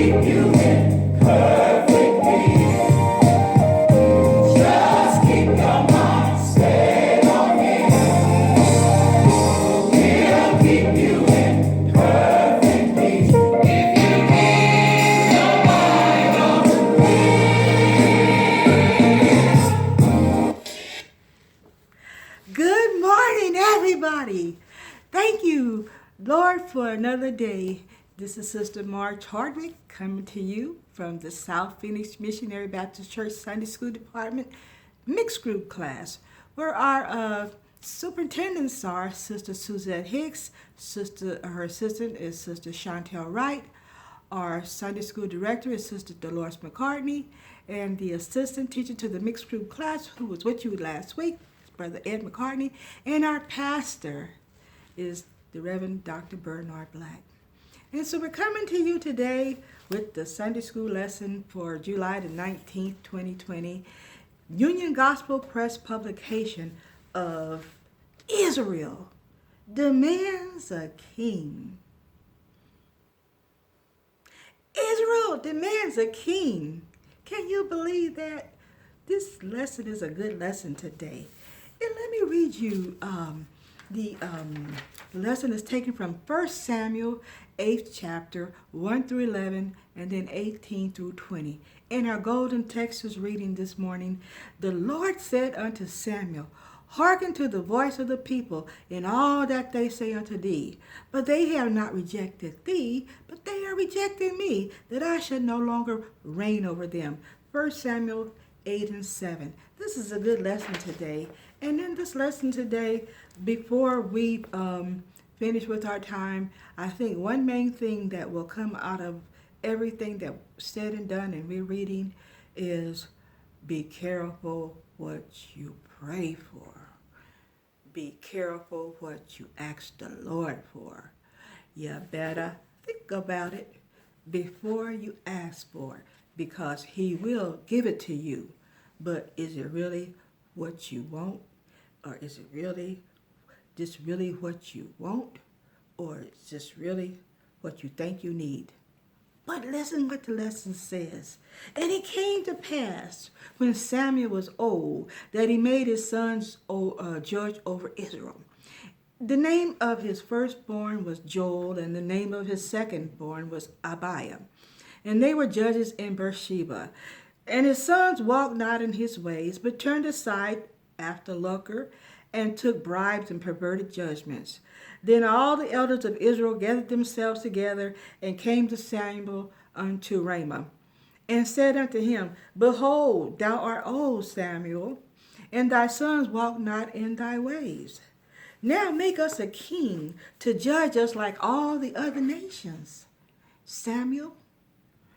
Good morning, everybody. Thank you, Lord, for another day. This is Sister Marge Hardwick coming to you from the South Phoenix Missionary Baptist Church Sunday School Department mixed group class, where our superintendents are Sister Suzette Hicks, her assistant is Sister Chantel Wright, our Sunday School Director is Sister Dolores McCartney, and the assistant teacher to the mixed group class, who was with you last week, Brother Ed McCartney, and our pastor is the Reverend Dr. Bernard Black. And so we're coming to you today with the Sunday School lesson for July the 19th, 2020, Union Gospel Press publication of Israel Demands a King. Israel demands a king. Can you believe that? This lesson is a good lesson today. And let me read you the lesson is taken from 1 Samuel 8th chapter 1 through 11 and then 18 through 20. In our golden Texas reading this morning, the Lord said unto Samuel, Hearken to the voice of the people in all that they say unto thee. But they have not rejected thee, but they are rejecting me, that I should no longer reign over them. 1 Samuel 8 and 7. This is a good lesson today. And in this lesson today, before we finish with our time, I think one main thing that will come out of everything that's said and done and we're reading is be careful what you pray for. Be careful what you ask the Lord for. You better think about it before you ask for it, because He will give it to you. But is it really what you want? Or is it really just really what you want? Or it's just really what you think you need? But listen what the lesson says. And it came to pass when Samuel was old that he made his sons judge over Israel. The name of his firstborn was Joel, and the name of his secondborn was Abiah. And they were judges in Beersheba. And his sons walked not in his ways, but turned aside after lucre, and took bribes and perverted judgments. Then all the elders of Israel gathered themselves together, and came to Samuel unto Ramah, and said unto him, Behold, thou art old, Samuel, and thy sons walk not in thy ways. Now make us a king to judge us like all the other nations. Samuel,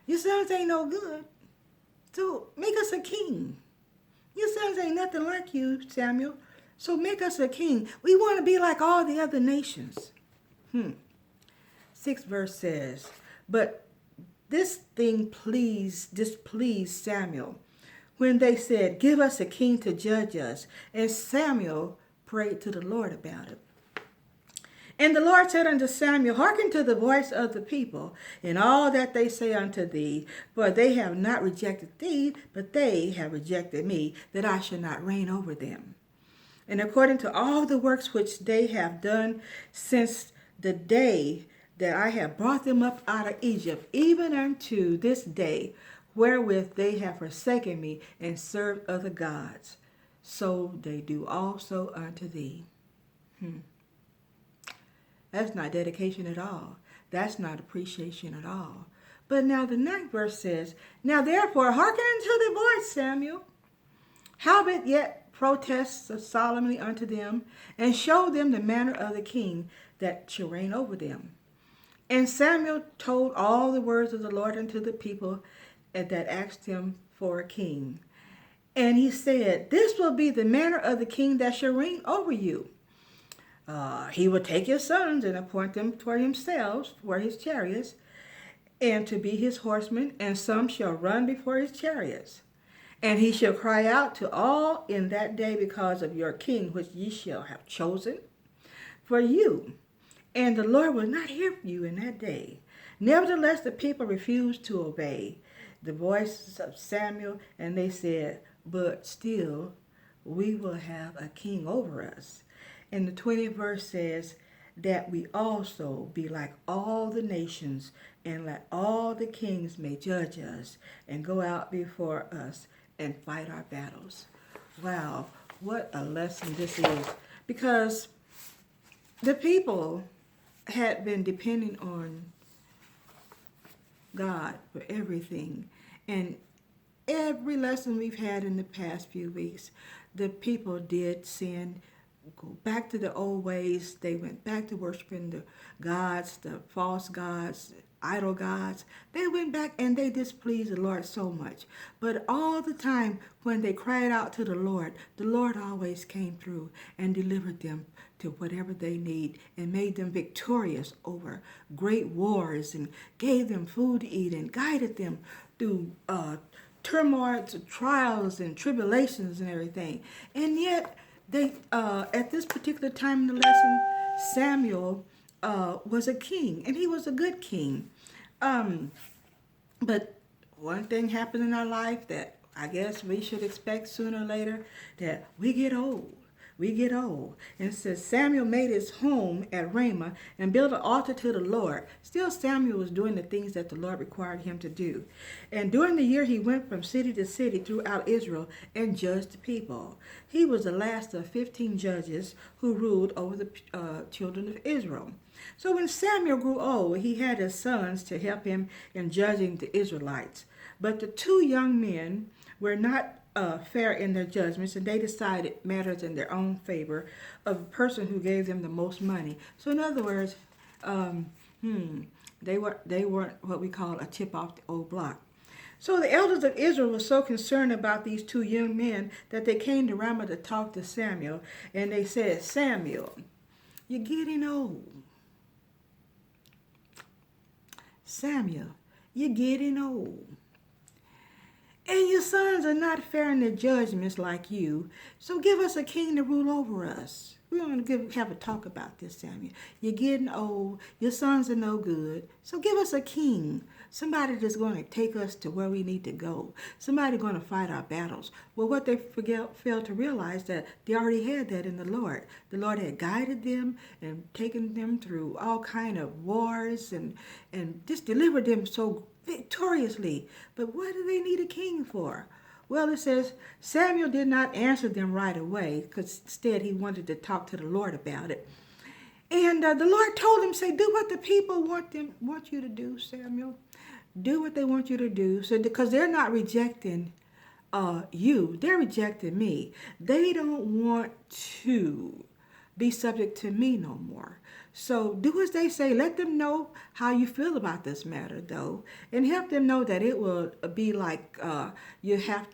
your sons ain't no good, so make us a king. Your sons ain't nothing like you, Samuel, so make us a king. We want to be like all the other nations. 6th verse says, But this thing displeased Samuel, when they said, Give us a king to judge us. And Samuel prayed to the Lord about it. And the Lord said unto Samuel, Hearken to the voice of the people in all that they say unto thee, for they have not rejected thee, but they have rejected me, that I should not reign over them. And according to all the works which they have done since the day that I have brought them up out of Egypt, even unto this day, wherewith they have forsaken me and served other gods, so they do also unto thee. That's not dedication at all. That's not appreciation at all. But now the 9th verse says, Now therefore hearken unto the voice, Samuel. Howbeit yet protest solemnly unto them, and show them the manner of the king that shall reign over them. And Samuel told all the words of the Lord unto the people that asked him for a king. And he said, This will be the manner of the king that shall reign over you. He will take his sons and appoint them for himself, for his chariots, and to be his horsemen, and some shall run before his chariots. And he shall cry out to all in that day because of your king, which ye shall have chosen for you. And the Lord will not hear you in that day, Nevertheless, the people refused to obey the voices of Samuel, and they said, but still we will have a king over us. And the 20th verse says that we also be like all the nations, and like all the kings may judge us and go out before us and fight our battles. Wow, what a lesson this is. Because the people had been depending on God for everything. And every lesson we've had in the past few weeks, the people did sin, go back to the old ways. They went back to worshiping the gods, the false gods, idol gods. They went back and they displeased the Lord so much. But all the time when they cried out to the Lord always came through and delivered them to whatever they need and made them victorious over great wars and gave them food to eat and guided them through turmoil, trials and tribulations and everything. And yet they at this particular time in the lesson, Samuel was a king, and he was a good king. But one thing happened in our life that I guess we should expect sooner or later, that we get old. We get old. And it says Samuel made his home at Ramah and built an altar to the Lord. Still Samuel was doing the things that the Lord required him to do. And during the year he went from city to city throughout Israel and judged the people. He was the last of 15 judges who ruled over the children of Israel. So when Samuel grew old, he had his sons to help him in judging the Israelites. But the two young men were not fair in their judgments, and they decided matters in their own favor of the person who gave them the most money. So in other words, they weren't what we call a chip off the old block. So the elders of Israel were so concerned about these two young men that they came to Ramah to talk to Samuel, and they said, Samuel, you're getting old. Samuel, you're getting old. And your sons are not fair in their judgments like you. So give us a king to rule over us. We're going to have a talk about this, Samuel. You're getting old. Your sons are no good. So give us a king. Somebody that's going to take us to where we need to go. Somebody going to fight our battles. Well, what they failed to realize that they already had that in the Lord. The Lord had guided them and taken them through all kind of wars and just delivered them so victoriously. But what do they need a king for? Well, it says Samuel did not answer them right away, because instead he wanted to talk to the Lord about it. And the Lord told him, say, do what the people want you to do, Samuel. Do what they want you to do. So because they're not rejecting you, they're rejecting me. They don't want to be subject to me no more. So do as they say. Let them know how you feel about this matter, though, and help them know that it will be like you have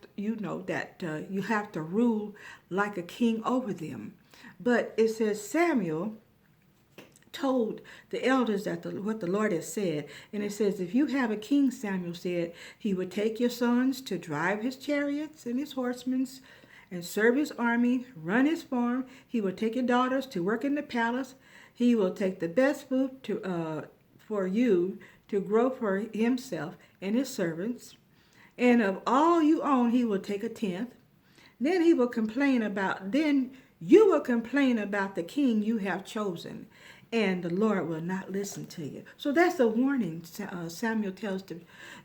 to rule like a king over them. But it says Samuel told the elders that what the Lord has said, and it says, if you have a king, Samuel said, he would take your sons to drive his chariots and his horsemen and serve his army, run his farm. He will take your daughters to work in the palace. He will take the best food for you to grow for himself and his servants. And of all you own, he will take a tenth. Then you will complain about the king you have chosen, and the Lord will not listen to you. So that's a warning. Samuel tells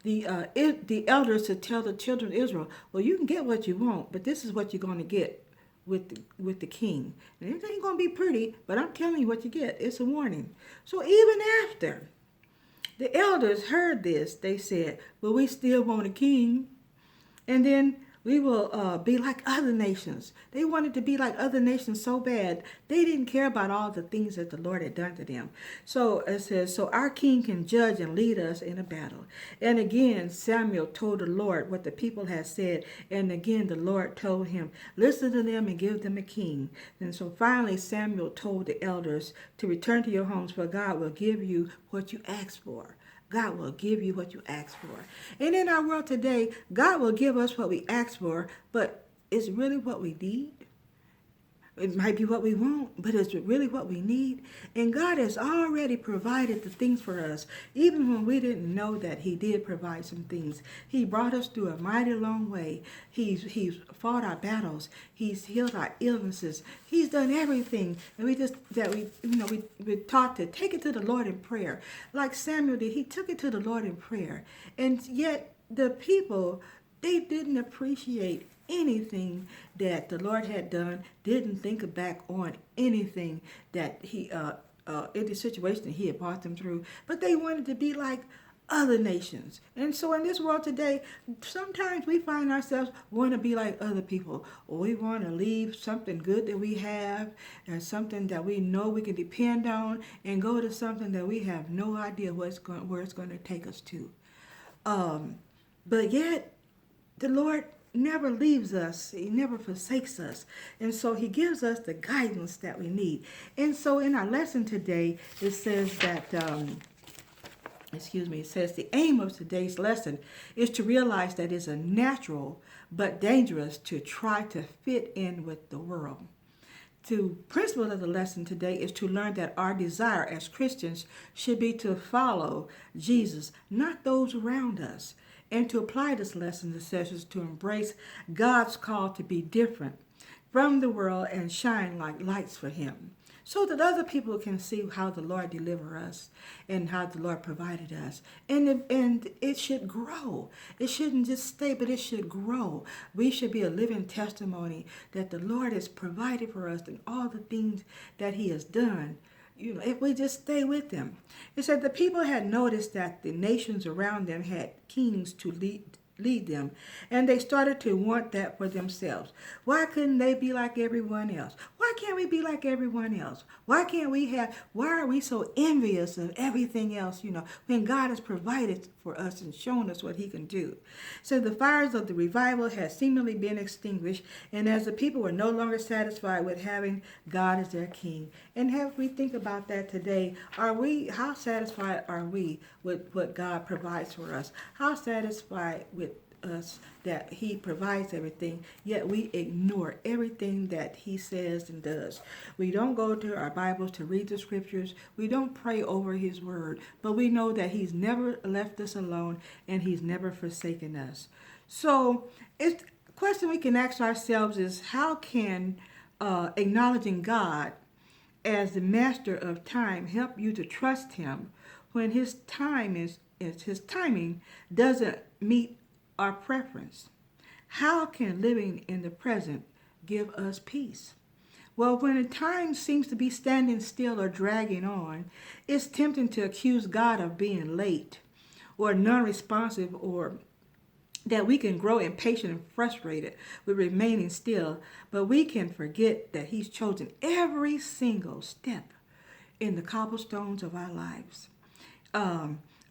the elders to tell the children of Israel, well, you can get what you want, but this is what you're going to get with the king. And it ain't going to be pretty, but I'm telling you what you get. It's a warning. So even after the elders heard this, they said, well, we still want a king. And then we will be like other nations. They wanted to be like other nations so bad. They didn't care about all the things that the Lord had done to them. So it says, so our king can judge and lead us in a battle. And again, Samuel told the Lord what the people had said. And again, the Lord told him, listen to them and give them a king. And so finally, Samuel told the elders to return to your homes, for God will give you what you asked for. God will give you what you ask for. And in our world today, God will give us what we ask for, but it's really what we need. It might be what we want, but it's really what we need. And God has already provided the things for us, even when we didn't know that he did provide some things. He brought us through a mighty long way. He's fought our battles. He's healed our illnesses. He's done everything. And we're taught to take it to the Lord in prayer. Like Samuel did, he took it to the Lord in prayer. And yet the people, they didn't appreciate anything that the Lord had done, didn't think back on anything that he, in the situation that he had brought them through, but they wanted to be like other nations. And so in this world today, sometimes we find ourselves want to be like other people, or we want to leave something good that we have and something that we know we can depend on and go to something that we have no idea where it's going to take us to. But yet, the Lord never leaves us. He never forsakes us. And so he gives us the guidance that we need. And so in our lesson today, it says that, it says the aim of today's lesson is to realize that it's a natural but dangerous to try to fit in with the world. The principle of the lesson today is to learn that our desire as Christians should be to follow Jesus, not those around us. And to apply this lesson, it says, to embrace God's call to be different from the world and shine like lights for him, so that other people can see how the Lord delivered us and how the Lord provided us. And it should grow. It shouldn't just stay, but it should grow. We should be a living testimony that the Lord has provided for us and all the things that he has done. If we just stay with them. It said the people had noticed that the nations around them had kings to lead them, and they started to want that for themselves. Why couldn't they be like everyone else? Why can't we be like everyone else? Why are we so envious of everything else, when God has provided for us and shown us what he can do? So the fires of the revival had seemingly been extinguished, and as the people were no longer satisfied with having God as their king. And have we think about that today? How satisfied are we with what God provides for us? How satisfied with us that he provides everything, yet we ignore everything that he says and does. We don't go to our Bibles to read the scriptures. We don't pray over his word, but we know that he's never left us alone and he's never forsaken us. So the question we can ask ourselves is, how can acknowledging God as the master of time help you to trust him when his timing doesn't meet our preference? How can living in the present give us peace? Well, when a time seems to be standing still or dragging on, it's tempting to accuse God of being late or non-responsive, or that we can grow impatient and frustrated with remaining still, but we can forget that he's chosen every single step in the cobblestones of our lives.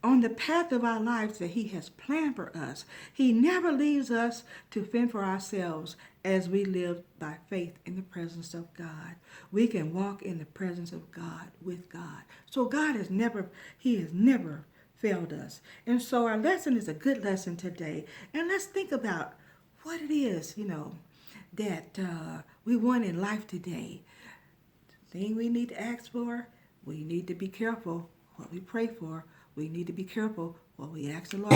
On the path of our lives that he has planned for us. He never leaves us to fend for ourselves as we live by faith in the presence of God. We can walk in the presence of God with God. So God has never failed us. And so our lesson is a good lesson today. And let's think about what it is, that we want in life today. The thing we need to ask for, we need to be careful what we pray for. We need to be careful what we ask the Lord.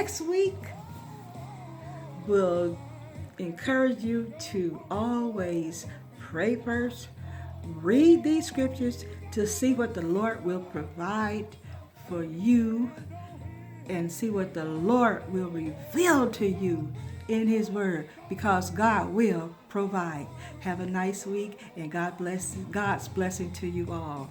next week will encourage you to always pray first, read these scriptures to see what the Lord will provide for you and see what the Lord will reveal to you in his word, because God will provide. Have a nice week, and God's blessing to you all.